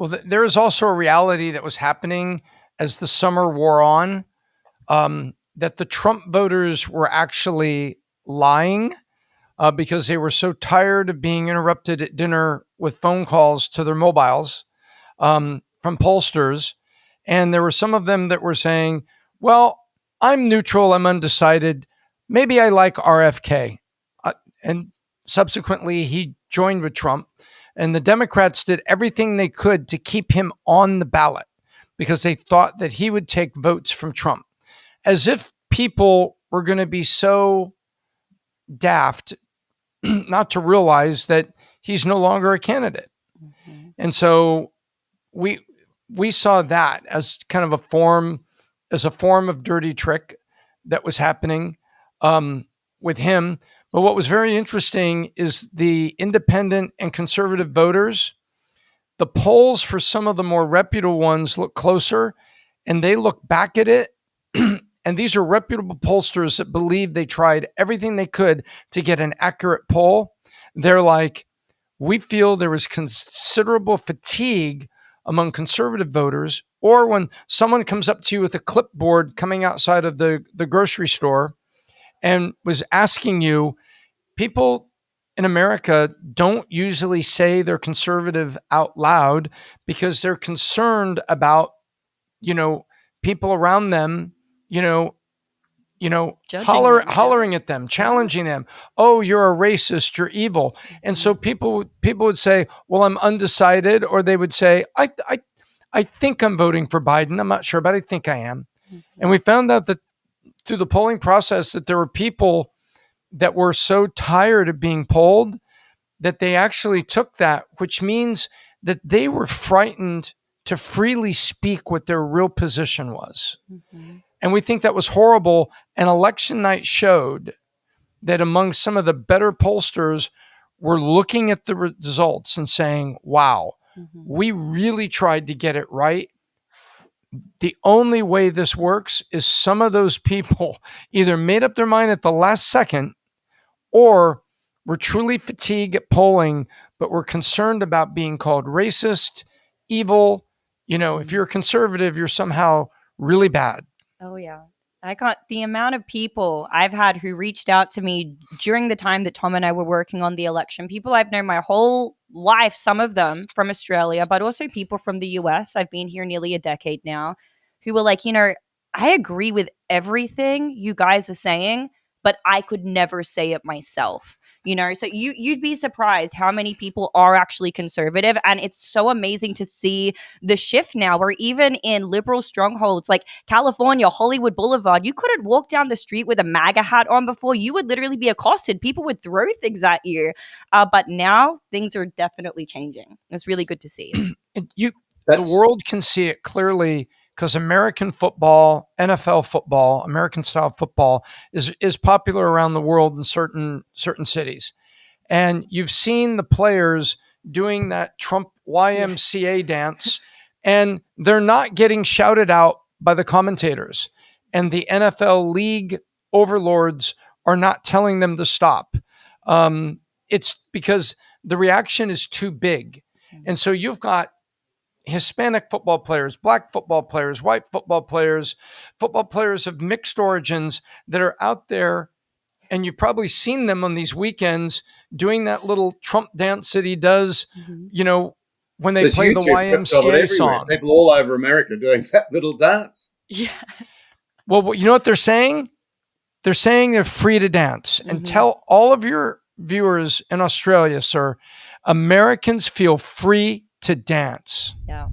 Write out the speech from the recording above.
Well, there is also a reality that was happening as the summer wore on, that the Trump voters were actually lying because they were so tired of being interrupted at dinner with phone calls to their mobiles from pollsters. And there were some of them that were saying, well, I'm neutral, I'm undecided. Maybe I like RFK. And subsequently, he joined with Trump. And the Democrats did everything they could to keep him on the ballot because they thought that he would take votes from Trump, as if people were going to be so daft not to realize that he's no longer a candidate. Mm-hmm. And so we saw that as kind of a form of dirty trick that was happening with him. But what was very interesting is the independent and conservative voters. The polls for some of the more reputable ones look closer, and they look back at it. And these are reputable pollsters that believe they tried everything they could to get an accurate poll. They're like, we feel there was considerable fatigue among conservative voters, or when someone comes up to you with a clipboard coming outside of the grocery store and was asking you, people in America don't usually say they're conservative out loud because they're concerned about, people around them, hollering at them, challenging them. Oh, you're a racist, you're evil. And so people would say, well, I'm undecided, or they would say, I think I'm voting for Biden. I'm not sure, but I think I am. Mm-hmm. And we found out that through the polling process that there were people that were so tired of being polled that they actually took that, which means that they were frightened to freely speak what their real position was. Mm-hmm. And we think that was horrible. And election night showed that among some of the better pollsters were looking at the results and saying, wow, mm-hmm. we really tried to get it right. The only way this works is some of those people either made up their mind at the last second or were truly fatigued at polling, but were concerned about being called racist, evil. If you're a conservative, you're somehow really bad. Oh, yeah. The amount of people I've had who reached out to me during the time that Tom and I were working on the election, people I've known my whole life, some of them from Australia, but also people from the US. I've been here nearly a decade now, who were like, I agree with everything you guys are saying, but I could never say it myself. So you'd be surprised how many people are actually conservative. And it's so amazing to see the shift now where even in liberal strongholds like California, Hollywood Boulevard, you couldn't walk down the street with a MAGA hat on before. You would literally be accosted. People would throw things at you. But now things are definitely changing. It's really good to see. The world can see it clearly because American football, NFL football, American style football is popular around the world in certain cities. And you've seen the players doing that Trump YMCA dance, and they're not getting shouted out by the commentators. And the NFL league overlords are not telling them to stop. It's because the reaction is too big. And so you've got Hispanic football players, black football players, white football players of mixed origins that are out there. And you've probably seen them on these weekends doing that little Trump dance that he does, mm-hmm. When they play the YMCA song. People all over America doing that little dance. Yeah. Well, you know what they're saying? They're saying they're free to dance. Mm-hmm. And tell all of your viewers in Australia, sir, Americans feel free to dance. Yeah.